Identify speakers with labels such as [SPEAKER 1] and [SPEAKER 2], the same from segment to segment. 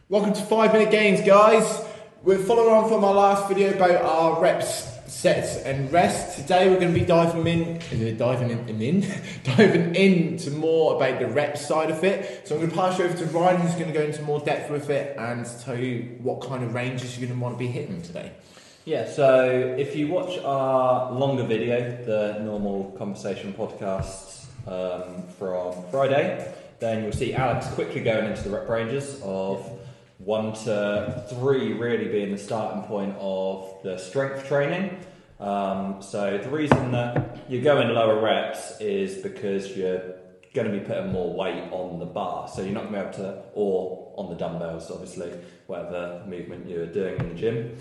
[SPEAKER 1] Welcome to 5 Minute Gains, guys. We're following on from our last video about our reps, sets and rest. Today we're going to be diving into more about the rep side of it. So I'm going to pass you over to Ryan, who's going to go into more depth with it and tell you what kind of ranges you're going to want to be hitting today.
[SPEAKER 2] Yeah, so if you watch our longer video, the normal conversation podcasts from Friday, then you'll see Alex quickly going into the rep ranges of 1 to 3 really being the starting point of the strength training. So the reason that you're going lower reps is because you're going to be putting more weight on the bar. So you're not going to be able to, or on the dumbbells obviously, whatever movement you're doing in the gym.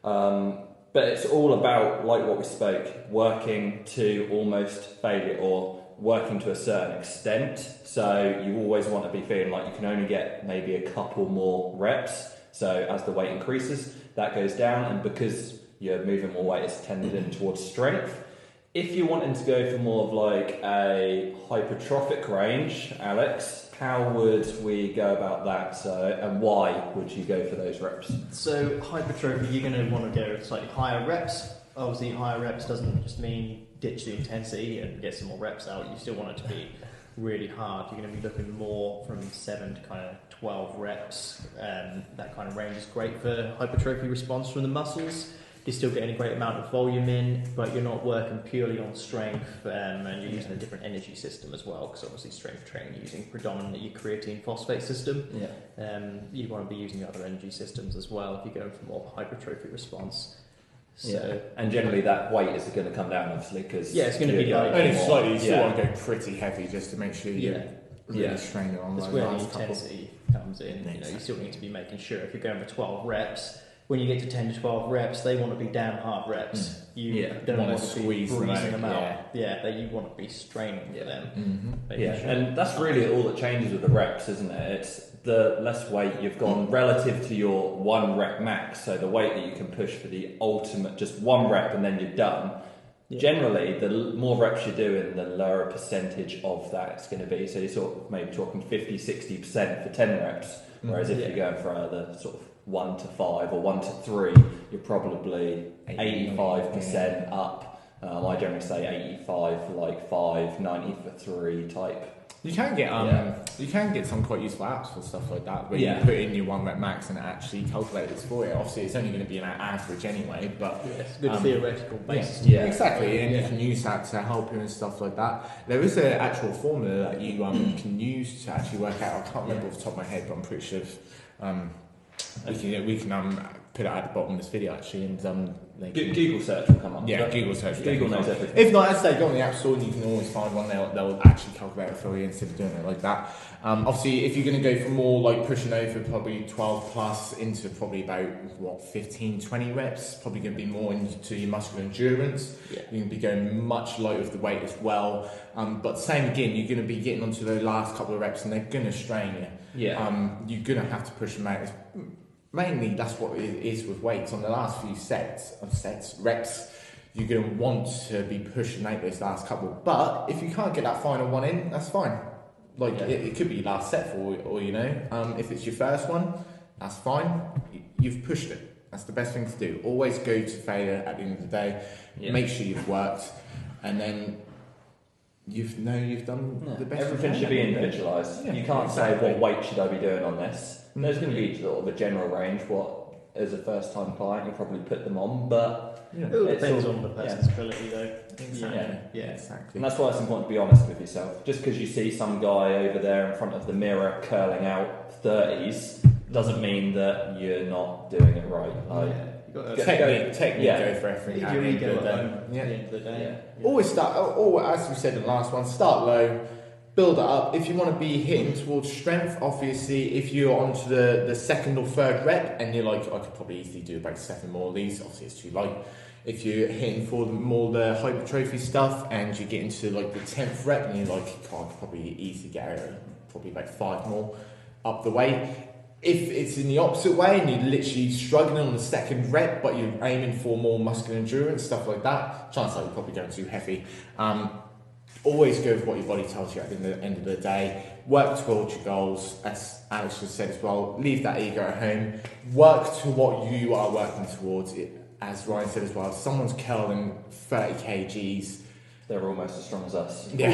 [SPEAKER 2] But it's all about, like what we spoke, working to almost failure or working to a certain extent. So you always want to be feeling like you can only get maybe a couple more reps. So as the weight increases, that goes down, and because you're moving more weight, it's tending towards strength. If you're wanting to go for more of like a hypertrophic range, Alex, how would we go about that? So, and why would you go for those reps?
[SPEAKER 3] So hypertrophy, you're going to want to go slightly higher reps. Obviously, higher reps doesn't just mean ditch the intensity and get some more reps out. You still want it to be really hard. You're going to be looking more from 7 to kind of 12 reps. That kind of range is great for hypertrophy response from the muscles. You're still getting a great amount of volume in, but you're not working purely on strength, and you're using a different energy system as well, because obviously strength training, you're using predominantly your creatine phosphate system. You want to be using other energy systems as well if you're going for more hypertrophy response. So,
[SPEAKER 2] and generally that weight is going to come down, obviously, because
[SPEAKER 3] it's going to be like
[SPEAKER 1] only slightly. You still want to go pretty heavy just to make sure you're really straining on.
[SPEAKER 3] That's where the intensity comes in.
[SPEAKER 1] Exactly.
[SPEAKER 3] You know, you still need to be making sure if you're going for 12 reps. When you get to 10 to 12 reps, they want to be damn hard reps. You don't want to be breezing them out. You want to be straining for them.
[SPEAKER 2] Sure. And that's really all that changes with the reps, isn't it? It's the less weight you've gone relative to your 1 rep max. So the weight that you can push for the ultimate, just 1 rep and then you're done. Generally, the more reps you're doing, the lower percentage of that it's going to be. So you're sort of maybe talking 50-60% for 10 reps. Whereas if you're going for the sort of 1 to 5 or 1 to 3, you're probably 85% up. I generally say 85 for like 5, 90 for 3 type.
[SPEAKER 1] You can get some quite useful apps for stuff like that where you put in your 1 rep max and it actually calculates for it. Obviously, it's only going to be an average anyway, but
[SPEAKER 3] it's a good theoretical basis.
[SPEAKER 1] Exactly, and you can use that to help you and stuff like that. There is an actual formula that you can use to actually work out. I can't remember off the top of my head, but I'm pretty sure we can put it at the bottom of this video actually, and
[SPEAKER 2] Google search will come up.
[SPEAKER 1] Yeah, Google search.
[SPEAKER 2] Google knows everything.
[SPEAKER 1] If not, as I say, go on the App Store and you can always find one. They'll actually calculate it for you instead of doing it like that. Obviously, if you're going to go for more like pushing over probably 12 plus into probably about 15-20 reps, probably going to be more into your muscular endurance. You're going to be going much lighter with the weight as well. But same again, you're going to be getting onto those last couple of reps and they're going to strain you. You're going to have to push them out. Mainly, that's what it is with weights. On the last few reps, you're going to want to be pushing out those last couple. But if you can't get that final one in, that's fine. It could be your last set or if it's your first one, that's fine. You've pushed it. That's the best thing to do. Always go to failure at the end of the day. Make sure you've worked, and then you've done the best.
[SPEAKER 2] Everything should be individualised. You can't say what weight should I be doing on this. There's going to be sort of a general range. What as a first time client, you'll probably put them on, but
[SPEAKER 3] it depends on the person's ability though.
[SPEAKER 1] Exactly.
[SPEAKER 2] And that's why it's important to be honest with yourself. Just because you see some guy over there in front of the mirror curling out 30s doesn't mean that you're not doing it right.
[SPEAKER 1] Technique go for everything.
[SPEAKER 3] Your ego at the end of the day.
[SPEAKER 1] Always start, as we said in the last one, start low, build it up. If you want to be hitting towards strength, obviously, if you're onto the 2nd or 3rd rep and you're like, I could probably easily do about 7 more of these, obviously it's too light. If you're hitting for more the hypertrophy stuff and you get into like the 10th rep and you're like, I could probably easily get probably about 5 more up the weight. If it's in the opposite way and you're literally struggling on the 2nd rep but you're aiming for more muscular endurance, stuff like that, chances are you're probably going too heavy. always go with what your body tells you at the end of the day. Work towards your goals, as Alex just said as well. Leave that ego at home. Work to what you are working towards. As Ryan said as well, if someone's curling 30 kgs,
[SPEAKER 2] they're almost as strong as us.
[SPEAKER 1] Yeah.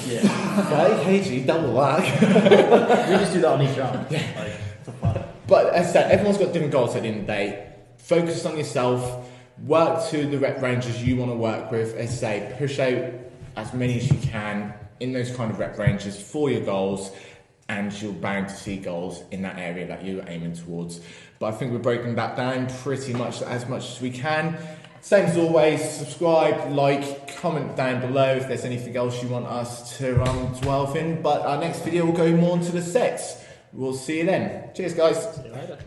[SPEAKER 3] Yeah.
[SPEAKER 1] 30 kg, double that.
[SPEAKER 3] We just do that on each arm.
[SPEAKER 1] Yeah.
[SPEAKER 3] Like, for fun.
[SPEAKER 1] But as I said, everyone's got different goals at the end of the day. Focus on yourself. Work to the rep ranges you want to work with. As I say, push out as many as you can in those kind of rep ranges for your goals, and you're bound to see goals in that area that you're aiming towards. But I think we're breaking that down pretty much as we can. Same as always, subscribe, like, comment down below if there's anything else you want us to delve in. But our next video will go more into the sets. We'll see you then. Cheers, guys.
[SPEAKER 3] See you later.